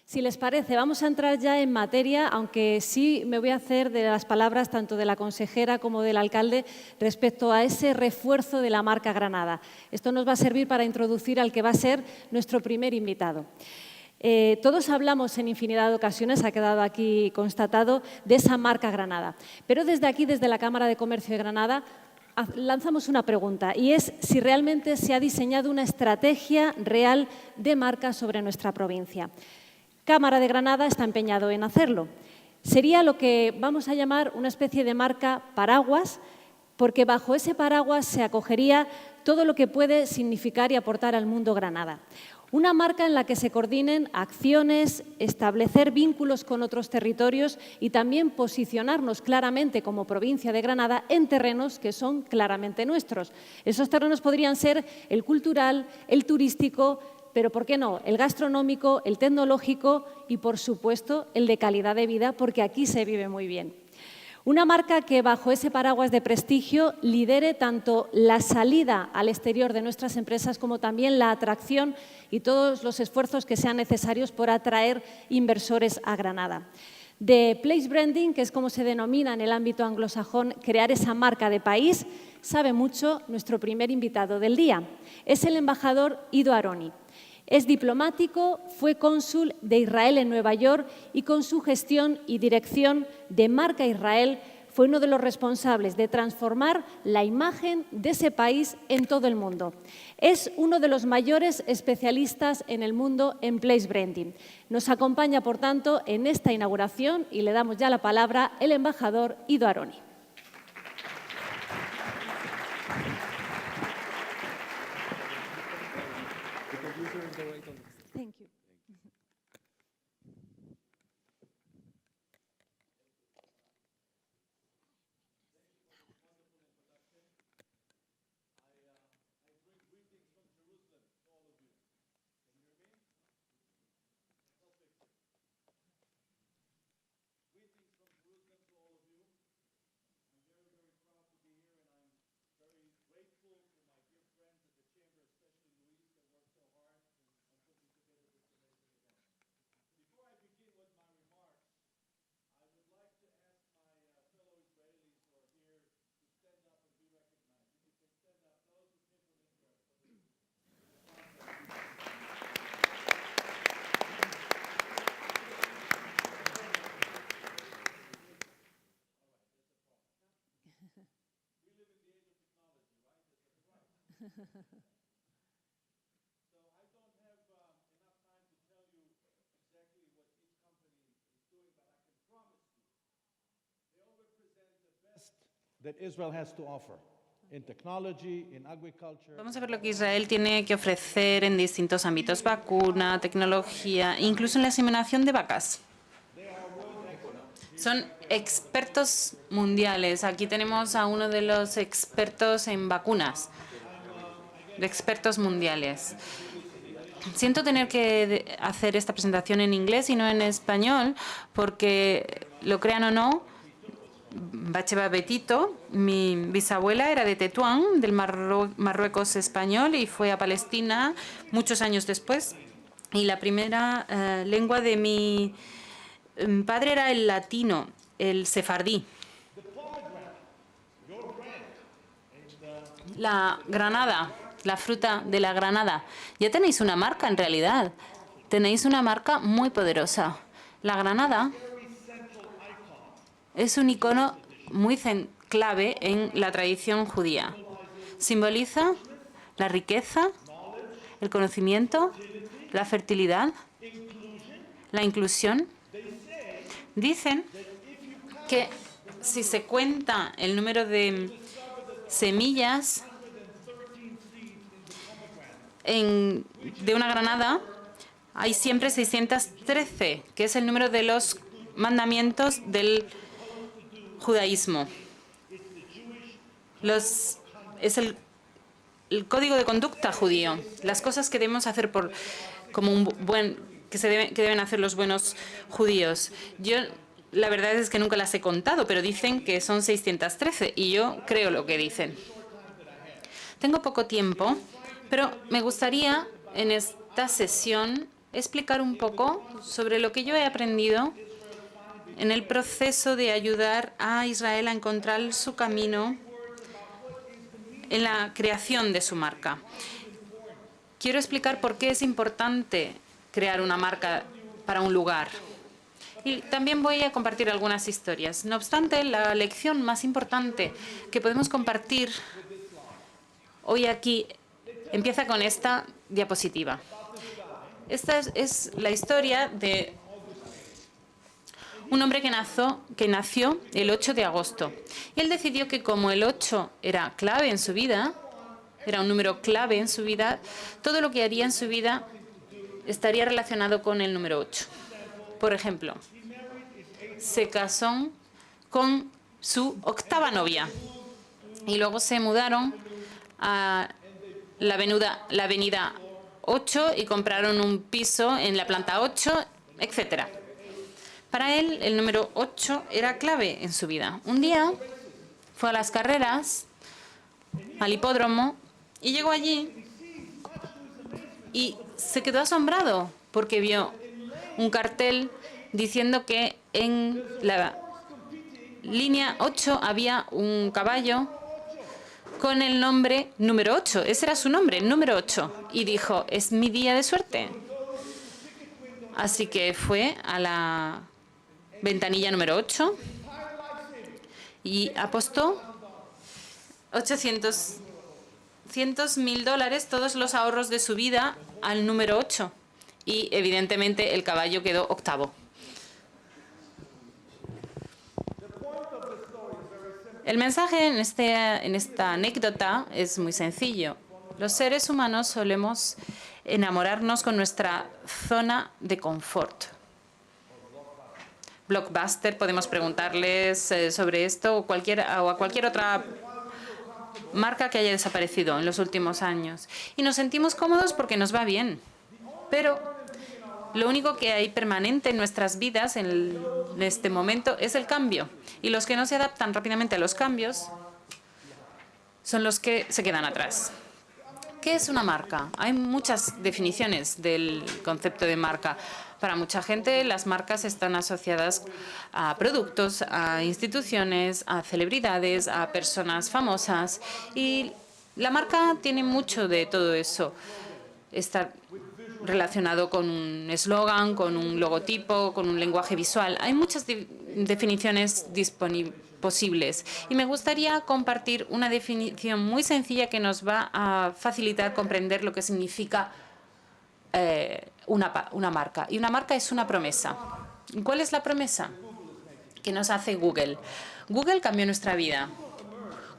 Si les parece, vamos a entrar ya en materia, aunque sí me voy a hacer de las palabras tanto de la consejera como del alcalde respecto a ese refuerzo de la marca Granada. Esto nos va a servir para introducir al que va a ser nuestro primer invitado. Todos hablamos en infinidad de ocasiones, ha quedado aquí constatado, de esa marca Granada. Pero desde aquí, desde la Cámara de Comercio de Granada, lanzamos una pregunta y es si realmente se ha diseñado una estrategia real de marca sobre nuestra provincia. Cámara de Granada está empeñado en hacerlo. Sería lo que vamos a llamar una especie de marca paraguas, porque bajo ese paraguas se acogería todo lo que puede significar y aportar al mundo Granada. Una marca en la que se coordinen acciones, establecer vínculos con otros territorios y también posicionarnos claramente como provincia de Granada en terrenos que son claramente nuestros. Esos terrenos podrían ser el cultural, el turístico, pero ¿por qué no? El gastronómico, el tecnológico y, por supuesto, el de calidad de vida, porque aquí se vive muy bien. Una marca que bajo ese paraguas de prestigio lidere tanto la salida al exterior de nuestras empresas como también la atracción y todos los esfuerzos que sean necesarios por atraer inversores a Granada. De place branding, que es como se denomina en el ámbito anglosajón, crear esa marca de país, sabe mucho nuestro primer invitado del día. Es el embajador Ido Aroni. Es diplomático, fue cónsul de Israel en Nueva York y con su gestión y dirección de Marca Israel fue uno de los responsables de transformar la imagen de ese país en todo el mundo. Es uno de los mayores especialistas en el mundo en place branding. Nos acompaña, por tanto, en esta inauguración y le damos ya la palabra el embajador Ido Aroni. Thank you. Vamos a ver lo que Israel tiene que ofrecer en distintos ámbitos: vacuna, tecnología, incluso en la inseminación de vacas. Son expertos mundiales. Aquí tenemos a uno de los expertos en vacunas, de expertos mundiales. Siento tener que hacer esta presentación en inglés y no en español, porque, lo crean o no, Bacheva Betito, mi bisabuela, era de Tetuán, del Marruecos español, y fue a Palestina muchos años después. Y la primera lengua de mi padre era el latino, el sefardí. La granada, la fruta de la granada. Ya tenéis una marca, en realidad. Tenéis una marca muy poderosa. La granada es un icono muy clave en la tradición judía. Simboliza la riqueza, el conocimiento, la fertilidad, la inclusión. Dicen que si se cuenta el número de semillas de una granada, hay siempre 613, que es el número de los mandamientos del judaísmo. Es el código de conducta judío, las cosas que debemos hacer que deben hacer los buenos judíos. Yo, la verdad es que nunca las he contado, pero dicen que son 613 y yo creo lo que dicen. Tengo poco tiempo, pero me gustaría en esta sesión explicar un poco sobre lo que yo he aprendido en el proceso de ayudar a Israel a encontrar su camino en la creación de su marca. Quiero explicar por qué es importante crear una marca para un lugar. Y también voy a compartir algunas historias. No obstante, la lección más importante que podemos compartir hoy aquí empieza con esta diapositiva. Esta es la historia de un hombre que nació el 8 de agosto. Y él decidió que como el 8 era clave en su vida, era un número clave en su vida, todo lo que haría en su vida estaría relacionado con el número 8. Por ejemplo, se casó con su octava novia y luego se mudaron a la avenida 8 y compraron un piso en la planta 8, etc. Para él, el número 8 era clave en su vida. Un día fue a las carreras, al hipódromo, y llegó allí y se quedó asombrado porque vio un cartel diciendo que en la línea 8 había un caballo con el nombre número 8. Ese era su nombre, número 8. Y dijo, es mi día de suerte. Así que fue a la ventanilla número 8 y apostó $800.000, todos los ahorros de su vida, al número 8. Y evidentemente el caballo quedó octavo. El mensaje en esta anécdota es muy sencillo. Los seres humanos solemos enamorarnos con nuestra zona de confort. Blockbuster, podemos preguntarles sobre esto o a cualquier otra marca que haya desaparecido en los últimos años. Y nos sentimos cómodos porque nos va bien. Pero lo único que hay permanente en nuestras vidas en este momento es el cambio. Y los que no se adaptan rápidamente a los cambios son los que se quedan atrás. ¿Qué es una marca? Hay muchas definiciones del concepto de marca. Para mucha gente, las marcas están asociadas a productos, a instituciones, a celebridades, a personas famosas. Y la marca tiene mucho de todo eso. Está relacionado con un eslogan, con un logotipo, con un lenguaje visual. Hay muchas definiciones posibles. Y me gustaría compartir una definición muy sencilla que nos va a facilitar comprender lo que significa una marca. Y una marca es una promesa. ¿Cuál es la promesa que nos hace Google? Google cambió nuestra vida.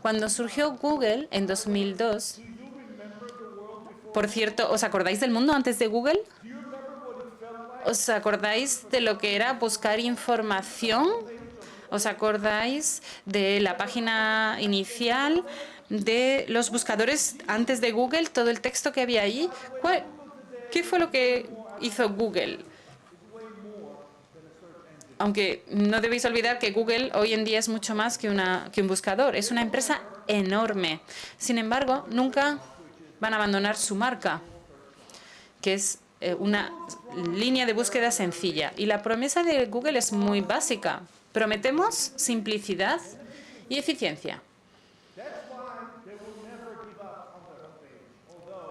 Cuando surgió Google en 2002, por cierto, ¿os acordáis del mundo antes de Google? ¿Os acordáis de lo que era buscar información? ¿Os acordáis de la página inicial de los buscadores antes de Google? Todo el texto que había allí. ¿Qué fue lo que hizo Google? Aunque no debéis olvidar que Google hoy en día es mucho más que un buscador. Es una empresa enorme. Sin embargo, nunca van a abandonar su marca, que es una línea de búsqueda sencilla. Y la promesa de Google es muy básica. Prometemos simplicidad y eficiencia.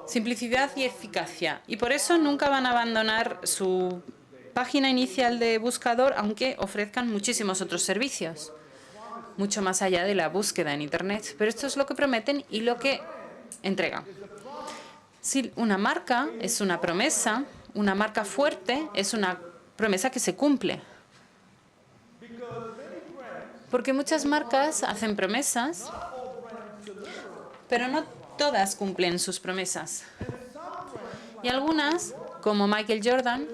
Simplicidad y eficacia. Y por eso nunca van a abandonar su página inicial de buscador, aunque ofrezcan muchísimos otros servicios, mucho más allá de la búsqueda en Internet. Pero esto es lo que prometen y lo que entregan. Si una marca es una promesa, una marca fuerte es una promesa que se cumple. Porque muchas marcas hacen promesas, pero no todas cumplen sus promesas. Y algunas, como Michael Jordan,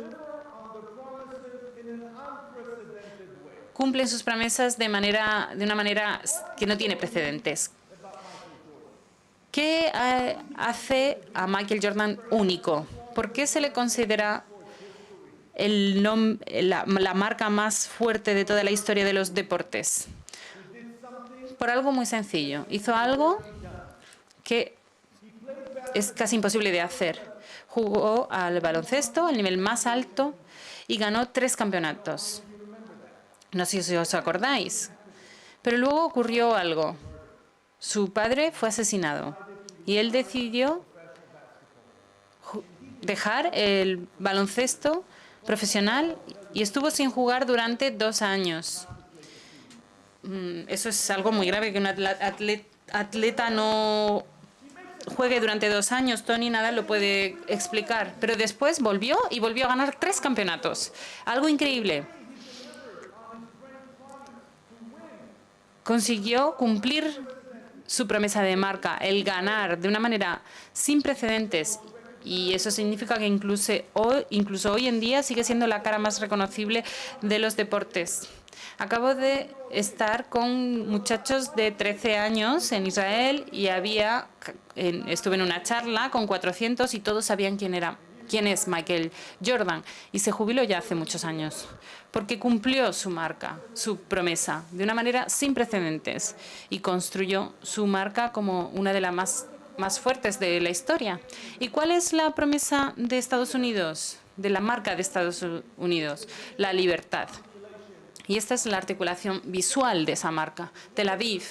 cumplen sus promesas de una manera que no tiene precedentes. ¿Qué hace a Michael Jordan único? ¿Por qué se le considera la marca más fuerte de toda la historia de los deportes? Por algo muy sencillo. Hizo algo que es casi imposible de hacer. Jugó al baloncesto al nivel más alto y ganó 3 campeonatos. No sé si os acordáis, pero luego ocurrió algo. Su padre fue asesinado y él decidió dejar el baloncesto profesional y estuvo sin jugar durante 2 años. Eso es algo muy grave, que un atleta no juegue durante 2 años. Tony Nadal lo puede explicar. Pero después volvió a ganar 3 campeonatos. Algo increíble. Consiguió cumplir su promesa de marca, el ganar de una manera sin precedentes. Y eso significa que incluso hoy en día sigue siendo la cara más reconocible de los deportes. Acabo de estar con muchachos de 13 años en Israel y estuve en una charla con 400 y todos sabían quién es Michael Jordan. Y se jubiló ya hace muchos años, porque cumplió su marca, su promesa, de una manera sin precedentes y construyó su marca como una de las más fuertes de la historia. ¿Y cuál es la promesa de Estados Unidos, de la marca de Estados Unidos? La libertad. Y esta es la articulación visual de esa marca. Tel Aviv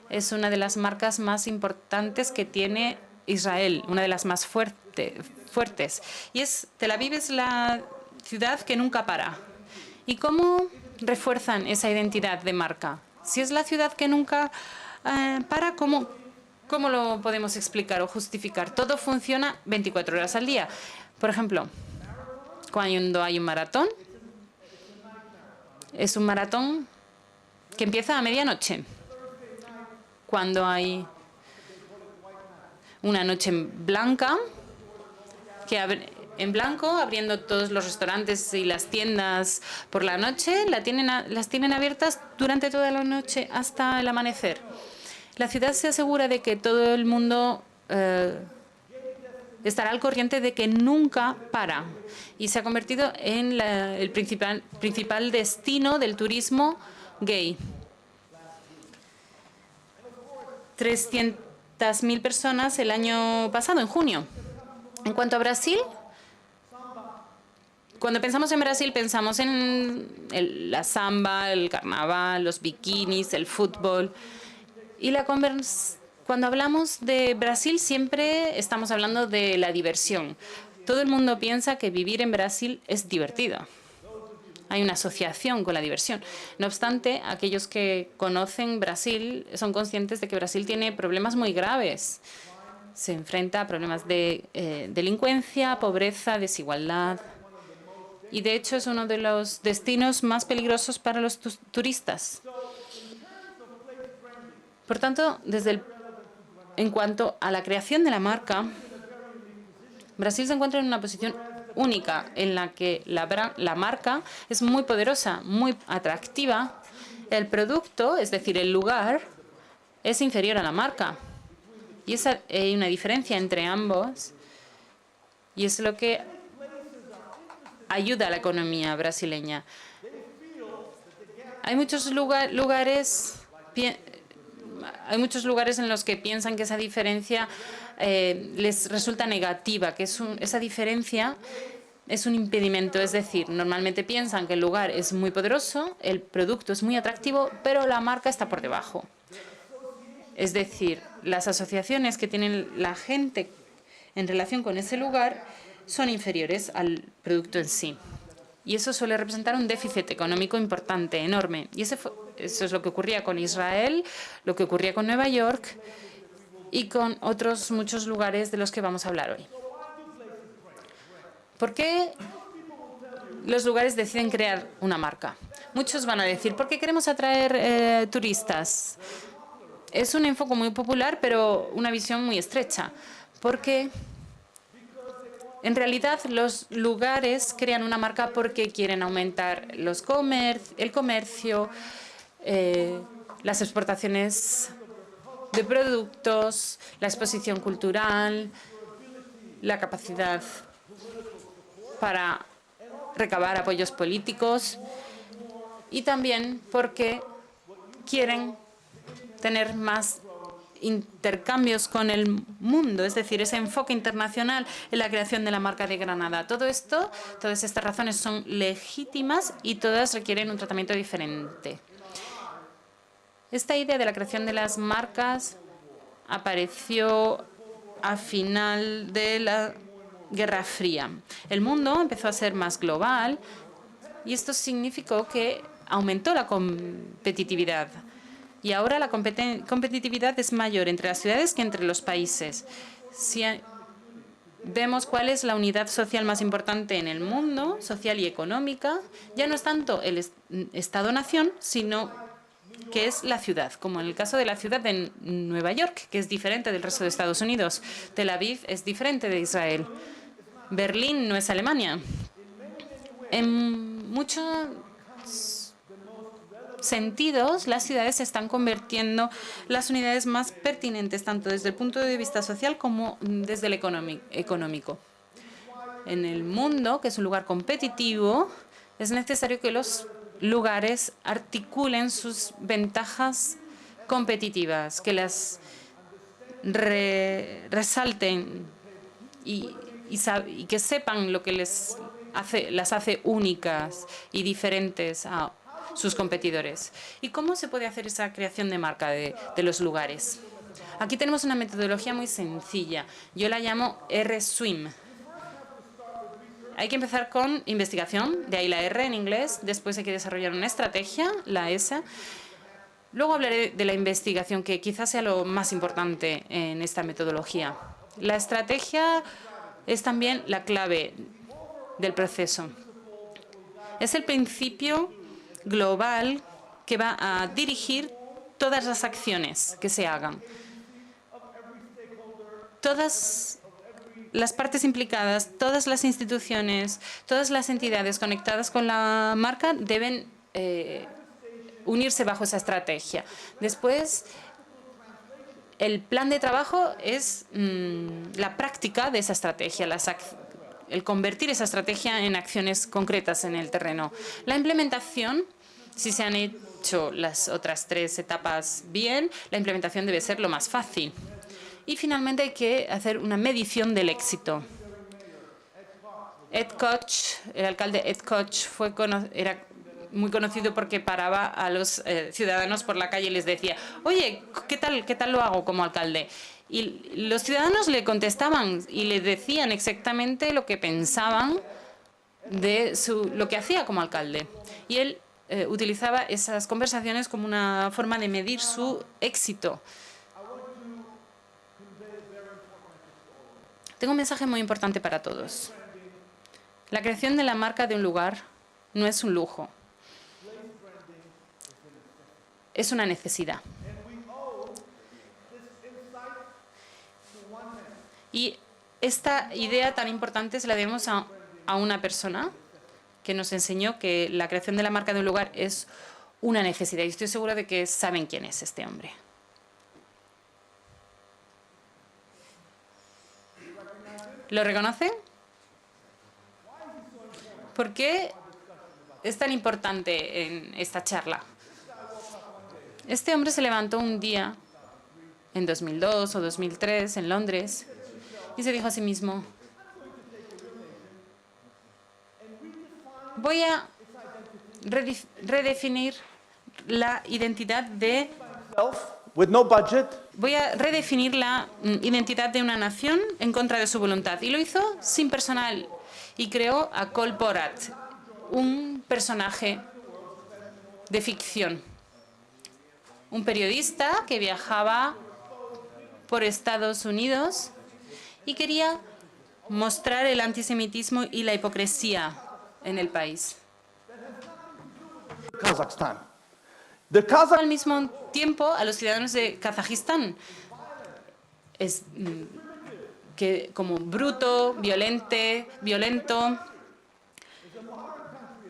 es una de las marcas más importantes que tiene Israel, una de las más fuertes. Y Tel Aviv es la ciudad que nunca para. ¿Y cómo refuerzan esa identidad de marca? Si es la ciudad que nunca para, ¿cómo lo podemos explicar o justificar? Todo funciona 24 horas al día. Por ejemplo, cuando hay un maratón, es un maratón que empieza a medianoche. Cuando hay una noche blanca, abriendo todos los restaurantes y las tiendas por la noche, las tienen abiertas durante toda la noche hasta el amanecer. La ciudad se asegura de que todo el mundo estará al corriente de que nunca para, y se ha convertido en el principal destino del turismo gay. 300.000 personas el año pasado, en junio. En cuanto a Brasil, cuando pensamos en Brasil pensamos en la samba, el carnaval, los bikinis, el fútbol. Y cuando hablamos de Brasil siempre estamos hablando de la diversión. Todo el mundo piensa que vivir en Brasil es divertido. Hay una asociación con la diversión. No obstante, aquellos que conocen Brasil son conscientes de que Brasil tiene problemas muy graves. Se enfrenta a problemas de delincuencia, pobreza, desigualdad. Y de hecho es uno de los destinos más peligrosos para los turistas. Por tanto, en cuanto a la creación de la marca, Brasil se encuentra en una posición única en la que la marca es muy poderosa, muy atractiva. El producto, es decir, el lugar, es inferior a la marca. Y hay una diferencia entre ambos, y es lo que ayuda a la economía brasileña. Hay muchos lugares en los que piensan que esa diferencia les resulta negativa, que esa diferencia es un impedimento. Es decir, normalmente piensan que el lugar es muy poderoso, el producto es muy atractivo, pero la marca está por debajo. Es decir, las asociaciones que tienen la gente en relación con ese lugar son inferiores al producto en sí. Y eso suele representar un déficit económico importante, enorme. Y eso es lo que ocurría con Israel, lo que ocurría con Nueva York y con otros muchos lugares de los que vamos a hablar hoy. ¿Por qué los lugares deciden crear una marca? Muchos van a decir, ¿por qué queremos atraer turistas? Es un enfoque muy popular, pero una visión muy estrecha. Porque en realidad, los lugares crean una marca porque quieren aumentar el comercio, las exportaciones de productos, la exposición cultural, la capacidad para recabar apoyos políticos, y también porque quieren tener más intercambios con el mundo, es decir, ese enfoque internacional en la creación de la marca de Granada. Todo esto, todas estas razones son legítimas y todas requieren un tratamiento diferente. Esta idea de la creación de las marcas apareció a final de la Guerra Fría. El mundo empezó a ser más global y esto significó que aumentó la competitividad. Y ahora la competitividad es mayor entre las ciudades que entre los países. Si vemos cuál es la unidad social más importante en el mundo, social y económica, ya no es tanto el Estado-nación, sino que es la ciudad, como en el caso de la ciudad de Nueva York, que es diferente del resto de Estados Unidos. Tel Aviv es diferente de Israel. Berlín no es Alemania. En muchos sentidos, las ciudades se están convirtiendo en las unidades más pertinentes, tanto desde el punto de vista social como desde el económico. En el mundo, que es un lugar competitivo, es necesario que los lugares articulen sus ventajas competitivas, que las resalten y que sepan lo que las hace únicas y diferentes a sus competidores. ¿Y cómo se puede hacer esa creación de marca de los lugares? Aquí tenemos una metodología muy sencilla. Yo la llamo R-Swim. Hay que empezar con investigación, de ahí la R en inglés. Después hay que desarrollar una estrategia, la S. Luego hablaré de la investigación, que quizás sea lo más importante en esta metodología. La estrategia es también la clave del proceso. Es el principio global que va a dirigir todas las acciones que se hagan. Todas las partes implicadas, todas las instituciones, todas las entidades conectadas con la marca deben unirse bajo esa estrategia. Después, el plan de trabajo es la práctica de esa estrategia, el convertir esa estrategia en acciones concretas en el terreno. La implementación, si se han hecho las otras 3 etapas bien, la implementación debe ser lo más fácil. Y finalmente hay que hacer una medición del éxito. Ed Koch, el alcalde Ed Koch, era muy conocido porque paraba a los ciudadanos por la calle y les decía: oye, ¿qué tal lo hago como alcalde? Y los ciudadanos le contestaban y le decían exactamente lo que pensaban de lo que hacía como alcalde. Y él utilizaba esas conversaciones como una forma de medir su éxito. Tengo un mensaje muy importante para todos. La creación de la marca de un lugar no es un lujo. Es una necesidad. Y esta idea tan importante se la debemos a una persona que nos enseñó que la creación de la marca de un lugar es una necesidad. Y estoy segura de que saben quién es este hombre. ¿Lo reconocen? ¿Por qué es tan importante en esta charla? Este hombre se levantó un día en 2002 o 2003 en Londres y se dijo a sí mismo: voy a redefinir la identidad de... Voy a redefinir la identidad de una nación en contra de su voluntad. Y lo hizo sin personal. Y creó a Cole Borat, un personaje de ficción. Un periodista que viajaba por Estados Unidos y quería mostrar el antisemitismo y la hipocresía en el país. Al mismo tiempo, a los ciudadanos de Kazajistán como bruto, violento,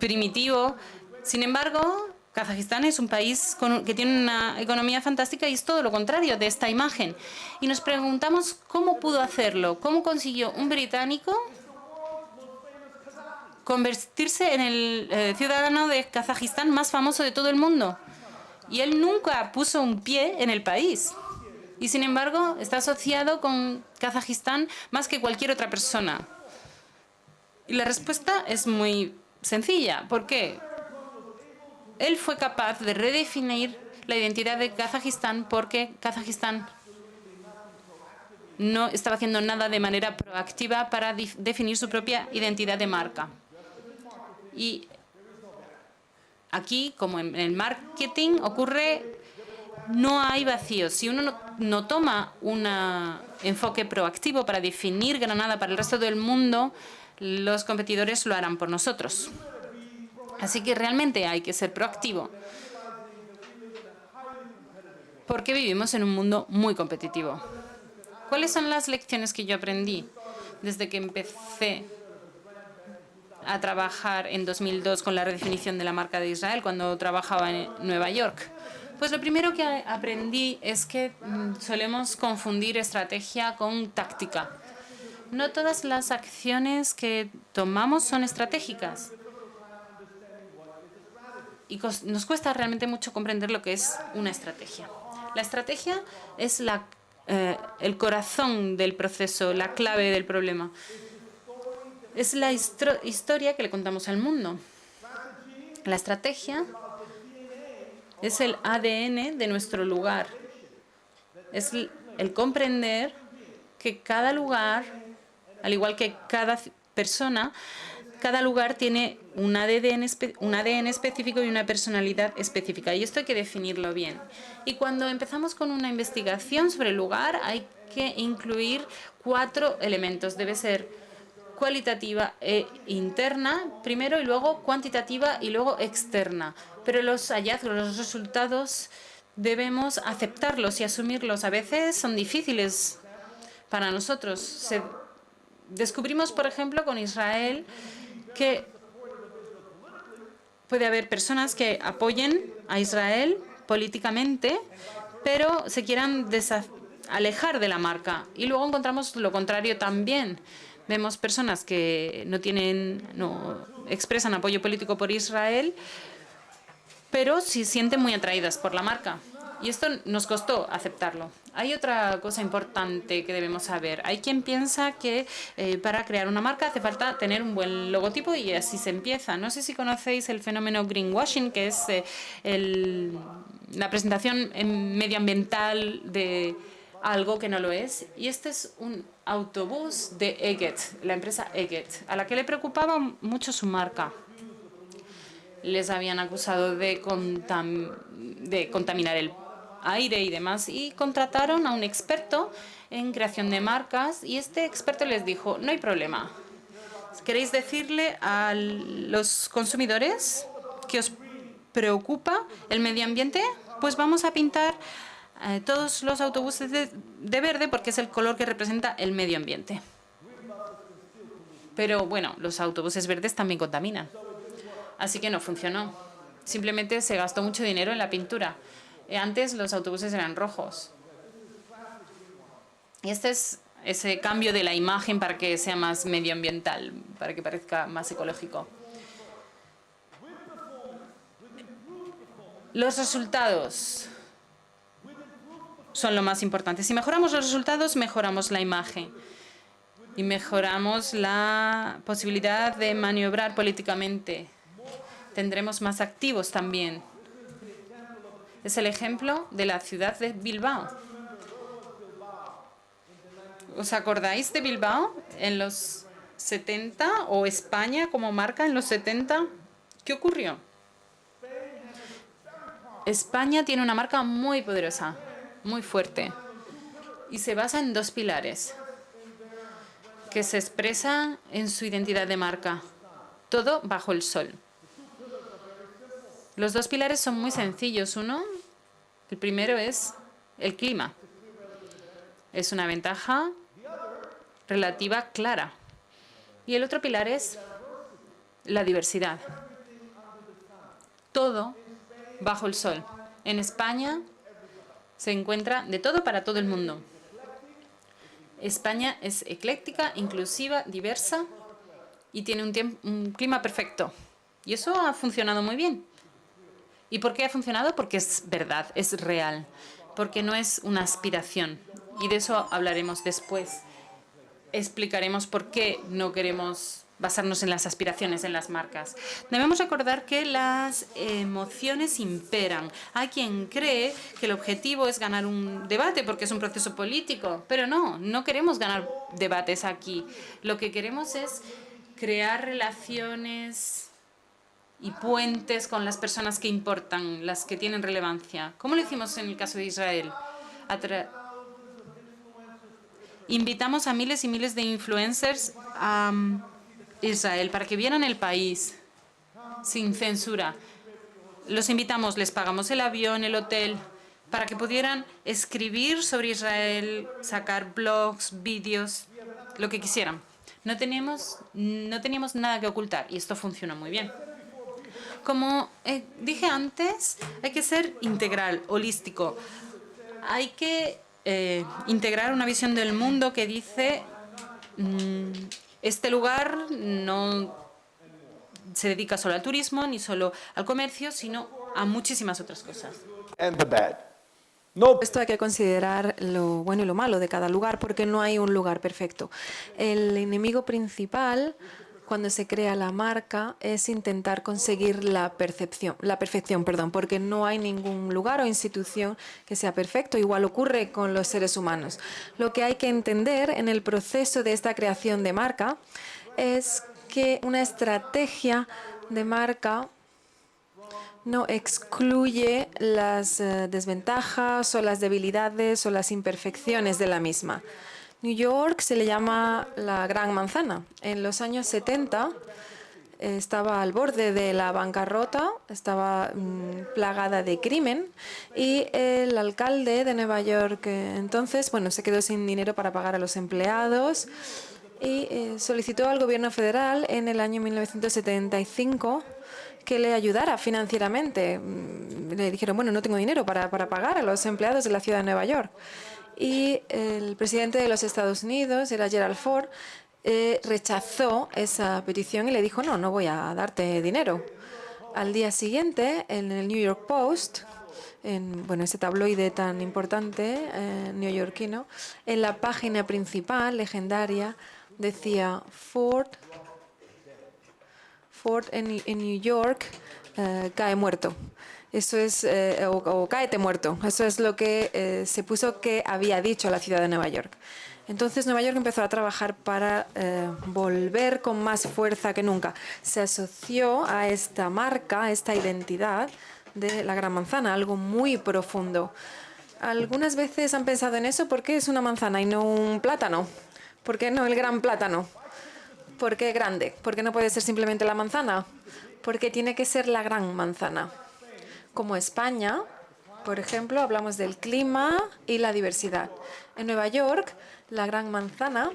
primitivo. Sin embargo, Kazajistán es un país que tiene una economía fantástica y es todo lo contrario de esta imagen. Y nos preguntamos cómo pudo hacerlo, cómo consiguió un británico convertirse en el ciudadano de Kazajistán más famoso de todo el mundo. Y él nunca puso un pie en el país. Y sin embargo, está asociado con Kazajistán más que cualquier otra persona. Y la respuesta es muy sencilla. ¿Por qué? Él fue capaz de redefinir la identidad de Kazajistán porque Kazajistán no estaba haciendo nada de manera proactiva para definir su propia identidad de marca. Y aquí, como en el marketing, ocurre, no hay vacíos. Si uno no toma un enfoque proactivo para definir Granada para el resto del mundo, los competidores lo harán por nosotros. Así que realmente hay que ser proactivo, porque vivimos en un mundo muy competitivo. ¿Cuáles son las lecciones que yo aprendí desde que empecé a trabajar en 2002 con la redefinición de la marca de Israel, cuando trabajaba en Nueva York? Pues lo primero que aprendí es que solemos confundir estrategia con táctica. No todas las acciones que tomamos son estratégicas. Y nos cuesta realmente mucho comprender lo que es una estrategia. La estrategia es el corazón del proceso, la clave del problema. Es la historia que le contamos al mundo. La estrategia es el ADN de nuestro lugar. Es el comprender que cada lugar, al igual que cada persona, cada lugar tiene un ADN específico y una personalidad específica. Y esto hay que definirlo bien. Y cuando empezamos con una investigación sobre el lugar, hay que incluir 4 elementos. Debe ser cualitativa e interna primero, y luego cuantitativa y luego externa. Pero los hallazgos, los resultados, debemos aceptarlos y asumirlos. A veces son difíciles para nosotros. Descubrimos, por ejemplo, con Israel, que puede haber personas que apoyen a Israel políticamente, pero se quieran alejar de la marca. Y luego encontramos lo contrario también. Vemos personas que no expresan apoyo político por Israel, pero sí sienten muy atraídas por la marca. Y esto nos costó aceptarlo. Hay otra cosa importante que debemos saber. Hay quien piensa que para crear una marca hace falta tener un buen logotipo y así se empieza. No sé si conocéis el fenómeno greenwashing, que es la presentación medioambiental de algo que no lo es. Y este es un autobús de Egged, la empresa Egged, a la que le preocupaba mucho su marca. Les habían acusado de contaminar el aire y demás, y contrataron a un experto en creación de marcas, y este experto les dijo: no hay problema. ¿Queréis decirle a los consumidores que os preocupa el medio ambiente? Pues vamos a pintar todos los autobuses de verde, porque es el color que representa el medio ambiente. Pero bueno, los autobuses verdes también contaminan. Así que no funcionó. Simplemente se gastó mucho dinero en la pintura. Antes los autobuses eran rojos. Y este es ese cambio de la imagen para que sea más medioambiental, para que parezca más ecológico. Los resultados son lo más importante. Si mejoramos los resultados, mejoramos la imagen. Y mejoramos la posibilidad de maniobrar políticamente. Tendremos más activos también. Es el ejemplo de la ciudad de Bilbao. ¿Os acordáis de Bilbao en los 70 o España como marca en los 70? ¿Qué ocurrió? España tiene una marca muy poderosa, muy fuerte, y se basa en 2 pilares que se expresan en su identidad de marca. Todo bajo el sol. Los 2 pilares son muy sencillos. El primero es el clima. Es una ventaja relativa clara. Y el otro pilar es la diversidad. Todo bajo el sol. En España se encuentra de todo para todo el mundo. España es ecléctica, inclusiva, diversa y tiene un clima perfecto. Y eso ha funcionado muy bien. ¿Y por qué ha funcionado? Porque es verdad, es real. porque no es una aspiración. Y de eso hablaremos después. Explicaremos por qué no queremos basarnos en las aspiraciones, en las marcas. Debemos recordar que las emociones imperan. Hay quien cree que el objetivo es ganar un debate porque es un proceso político, pero no queremos ganar debates aquí. Lo que queremos es crear relaciones y puentes con las personas que importan, las que tienen relevancia. ¿Cómo lo hicimos en el caso de Israel? Invitamos a miles y miles de influencers a Israel para que vieran el país sin censura. Los invitamos, les pagamos el avión, el hotel, para que pudieran escribir sobre Israel, sacar blogs, vídeos, lo que quisieran. No teníamos nada que ocultar y esto funciona muy bien. Como dije antes, hay que ser integral, holístico. Hay que integrar una visión del mundo que dice este lugar no se dedica solo al turismo ni solo al comercio, sino a muchísimas otras cosas. Esto hay que considerar lo bueno y lo malo de cada lugar porque no hay un lugar perfecto. El enemigo principal cuando se crea la marca es intentar conseguir la perfección, porque no hay ningún lugar o institución que sea perfecto. Igual ocurre con los seres humanos. Lo que hay que entender en el proceso de esta creación de marca es que una estrategia de marca no excluye las desventajas o las debilidades o las imperfecciones de la misma. New York se le llama la Gran Manzana. En los años 70 estaba al borde de la bancarrota, estaba plagada de crimen y el alcalde de Nueva York entonces se quedó sin dinero para pagar a los empleados y solicitó al gobierno federal en el año 1975 que le ayudara financieramente. Le dijeron, no tengo dinero para pagar a los empleados de la ciudad de Nueva York. Y el presidente de los Estados Unidos, era Gerald Ford, rechazó esa petición y le dijo, no voy a darte dinero. Al día siguiente, en el New York Post, en ese tabloide tan importante neoyorquino, en la página principal, legendaria, decía Ford en New York cae muerto. Eso es, o cáete muerto. Eso es lo que se puso que había dicho la ciudad de Nueva York. Entonces Nueva York empezó a trabajar para volver con más fuerza que nunca. Se asoció a esta marca, a esta identidad de la Gran Manzana, algo muy profundo. Algunas veces han pensado en eso, ¿por qué es una manzana y no un plátano? ¿Por qué no el gran plátano? ¿Por qué grande? ¿Por qué no puede ser simplemente la manzana? Porque tiene que ser la gran manzana. Como España, por ejemplo, hablamos del clima y la diversidad. En Nueva York, la gran manzana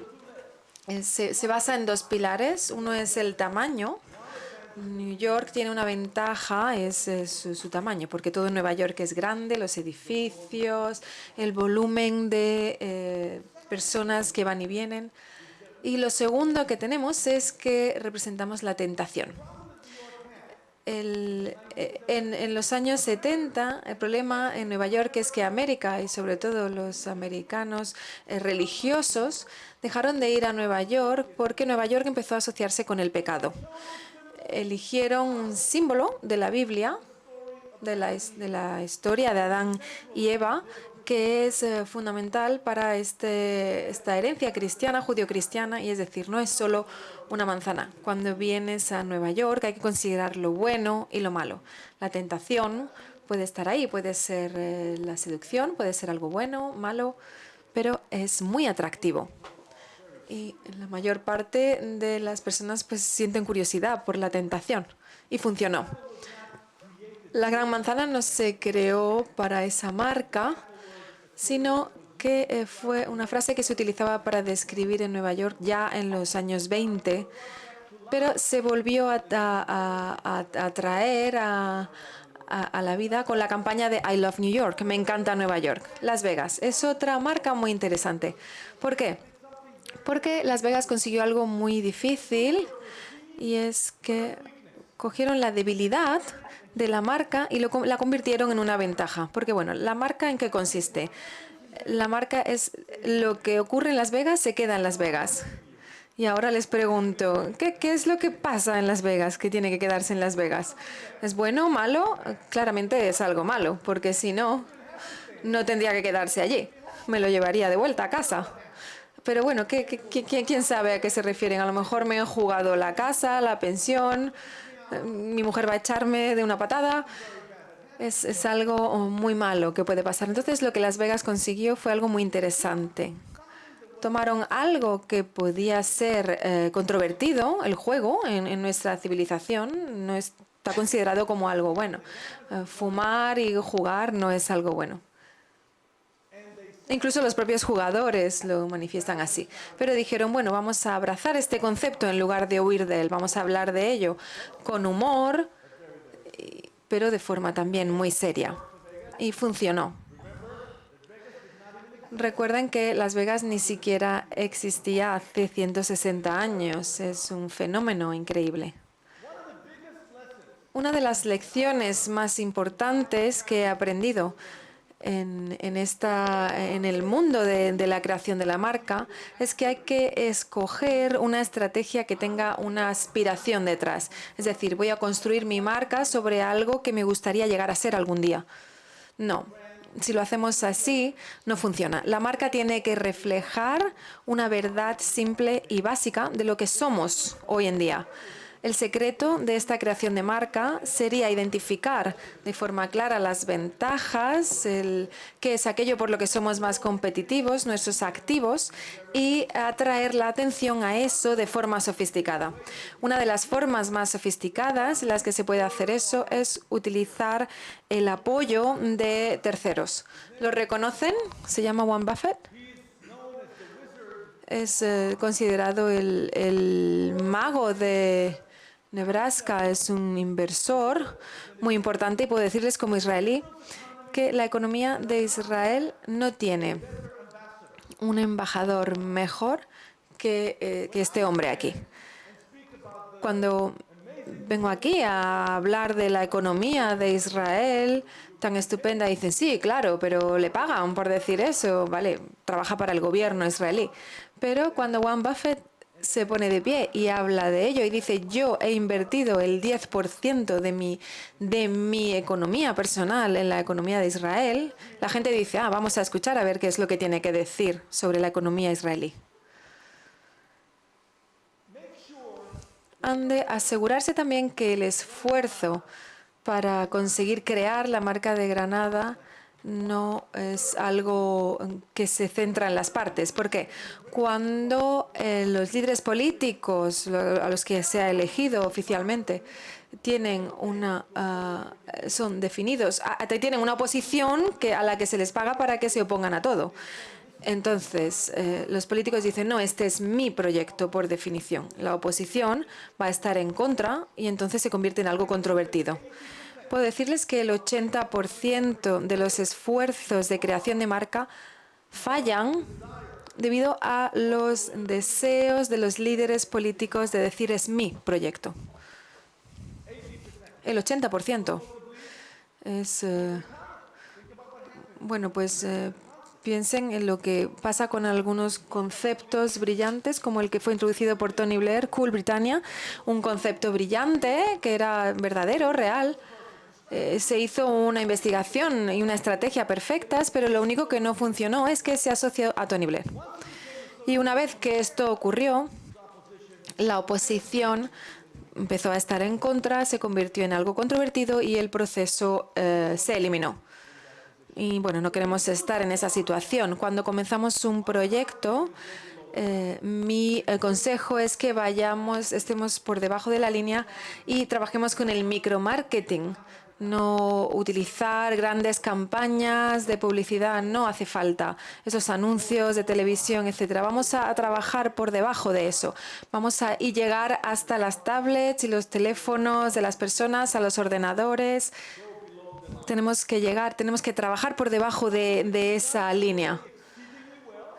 se basa en dos pilares. Uno es el tamaño. New York tiene una ventaja, es su tamaño, porque todo en Nueva York es grande, los edificios, el volumen de personas que van y vienen. Y lo segundo que tenemos es que representamos la tentación. En los años 70, el problema en Nueva York es que América, y sobre todo los americanos religiosos, dejaron de ir a Nueva York porque Nueva York empezó a asociarse con el pecado. Eligieron un símbolo de la Biblia, de la historia de Adán y Eva, que es fundamental para esta herencia cristiana, judío-cristiana, y es decir, no es solo una manzana. Cuando vienes a Nueva York hay que considerar lo bueno y lo malo. La tentación puede estar ahí, puede ser la seducción, puede ser algo bueno, malo, pero es muy atractivo. Y la mayor parte de las personas sienten curiosidad por la tentación, y funcionó. La Gran Manzana no se creó para esa marca, sino que fue una frase que se utilizaba para describir en Nueva York ya en los años 20, pero se volvió a traer a la vida con la campaña de I Love New York, me encanta Nueva York. Las Vegas es otra marca muy interesante. ¿Por qué? Porque Las Vegas consiguió algo muy difícil y es que cogieron la debilidad de la marca y la convirtieron en una ventaja. Porque, bueno, ¿la marca en qué consiste? La marca es lo que ocurre en Las Vegas, se queda en Las Vegas. Y ahora les pregunto, ¿qué es lo que pasa en Las Vegas que tiene que quedarse en Las Vegas? ¿Es bueno o malo? Claramente es algo malo, porque si no, no tendría que quedarse allí. Me lo llevaría de vuelta a casa. Pero bueno, ¿quién sabe a qué se refieren? A lo mejor me han jugado la casa, la pensión, mi mujer va a echarme de una patada. Es algo muy malo que puede pasar. Entonces, lo que Las Vegas consiguió fue algo muy interesante. Tomaron algo que podía ser controvertido, el juego, en nuestra civilización. No está considerado como algo bueno. Fumar y jugar no es algo bueno. Incluso los propios jugadores lo manifiestan así. Pero dijeron, bueno, vamos a abrazar este concepto en lugar de huir de él. Vamos a hablar de ello con humor, pero de forma también muy seria. Y funcionó. Recuerden que Las Vegas ni siquiera existía hace 160 años. Es un fenómeno increíble. Una de las lecciones más importantes que he aprendido en el mundo de la creación de la marca es que hay que escoger una estrategia que tenga una aspiración detrás. Es decir, voy a construir mi marca sobre algo que me gustaría llegar a ser algún día. No. Si lo hacemos así, no funciona. La marca tiene que reflejar una verdad simple y básica de lo que somos hoy en día. El secreto de esta creación de marca sería identificar de forma clara las ventajas, qué es aquello por lo que somos más competitivos, nuestros activos, y atraer la atención a eso de forma sofisticada. Una de las formas más sofisticadas en las que se puede hacer eso es utilizar el apoyo de terceros. ¿Lo reconocen? Se llama Warren Buffett. Es considerado el mago de Nebraska. Es un inversor muy importante y puedo decirles como israelí que la economía de Israel no tiene un embajador mejor que este hombre aquí. Cuando vengo aquí a hablar de la economía de Israel tan estupenda, dicen, sí, claro, pero le pagan por decir eso. Vale, trabaja para el gobierno israelí. Pero cuando Warren Buffett se pone de pie y habla de ello y dice, yo he invertido el 10% de mi economía personal en la economía de Israel, la gente dice, vamos a escuchar a ver qué es lo que tiene que decir sobre la economía israelí. Han de asegurarse también que el esfuerzo para conseguir crear la marca de Granada no es algo que se centra en las partes. Porque cuando los líderes políticos a los que se ha elegido oficialmente son definidos, tienen una oposición a la que se les paga para que se opongan a todo. Entonces, los políticos dicen, no, este es mi proyecto por definición. La oposición va a estar en contra y entonces se convierte en algo controvertido. Puedo decirles que el 80% de los esfuerzos de creación de marca fallan debido a los deseos de los líderes políticos de decir es mi proyecto. El 80%. Bueno, pues piensen en lo que pasa con algunos conceptos brillantes, como el que fue introducido por Tony Blair, Cool Britannia, un concepto brillante que era verdadero, real. Se hizo una investigación y una estrategia perfectas, pero lo único que no funcionó es que se asoció a Tony Blair. Y una vez que esto ocurrió, la oposición empezó a estar en contra, se convirtió en algo controvertido y el proceso se eliminó. Y bueno, no queremos estar en esa situación. Cuando comenzamos un proyecto, mi consejo es que estemos por debajo de la línea y trabajemos con el micromarketing. No utilizar grandes campañas de publicidad, no hace falta. Esos anuncios de televisión, etcétera. Vamos a trabajar por debajo de eso. Vamos a llegar hasta las tablets y los teléfonos de las personas, a los ordenadores. Tenemos que trabajar por debajo de esa línea.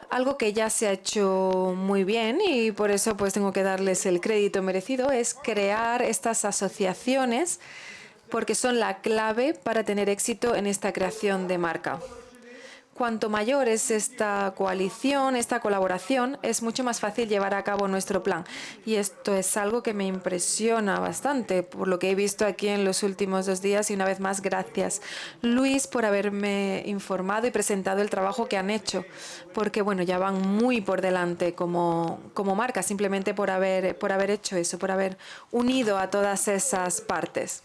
Algo que ya se ha hecho muy bien y por eso pues tengo que darles el crédito merecido es crear estas asociaciones porque son la clave para tener éxito en esta creación de marca. Cuanto mayor es esta coalición, esta colaboración, es mucho más fácil llevar a cabo nuestro plan. Y esto es algo que me impresiona bastante por lo que he visto aquí en los últimos 2 días. Y una vez más, gracias, Luis, por haberme informado y presentado el trabajo que han hecho. Porque, bueno, ya van muy por delante como marca, simplemente por haber hecho eso, por haber unido a todas esas partes.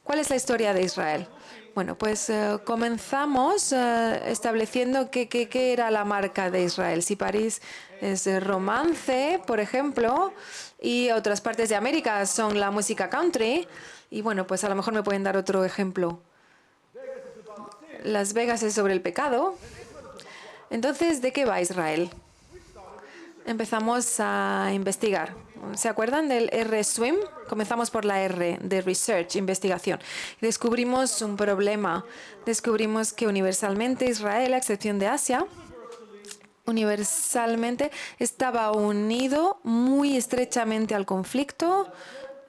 ¿Cuál es la historia de Israel? Bueno, pues comenzamos estableciendo qué era la marca de Israel. Si París es romance, por ejemplo, y otras partes de América son la música country, y bueno, pues a lo mejor me pueden dar otro ejemplo. Las Vegas es sobre el pecado. Entonces, ¿de qué va Israel? Empezamos a investigar. ¿Se acuerdan del R-Swim? Comenzamos por la R, de Research, investigación. Descubrimos un problema. Descubrimos que universalmente Israel, a excepción de Asia, universalmente estaba unido muy estrechamente al conflicto,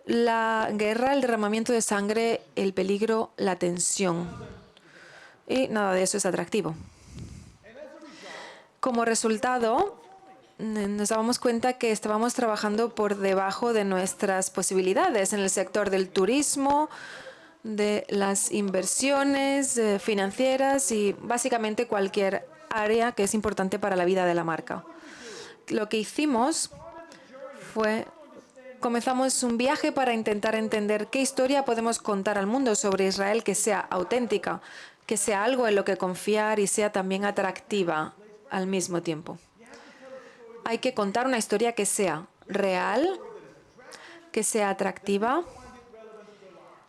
la guerra, el derramamiento de sangre, el peligro, la tensión. Y nada de eso es atractivo. Como resultado, nos dábamos cuenta que estábamos trabajando por debajo de nuestras posibilidades en el sector del turismo, de las inversiones financieras y básicamente cualquier área que es importante para la vida de la marca. Lo que hicimos fue, comenzamos un viaje para intentar entender qué historia podemos contar al mundo sobre Israel que sea auténtica, que sea algo en lo que confiar y sea también atractiva al mismo tiempo. Hay que contar una historia que sea real, que sea atractiva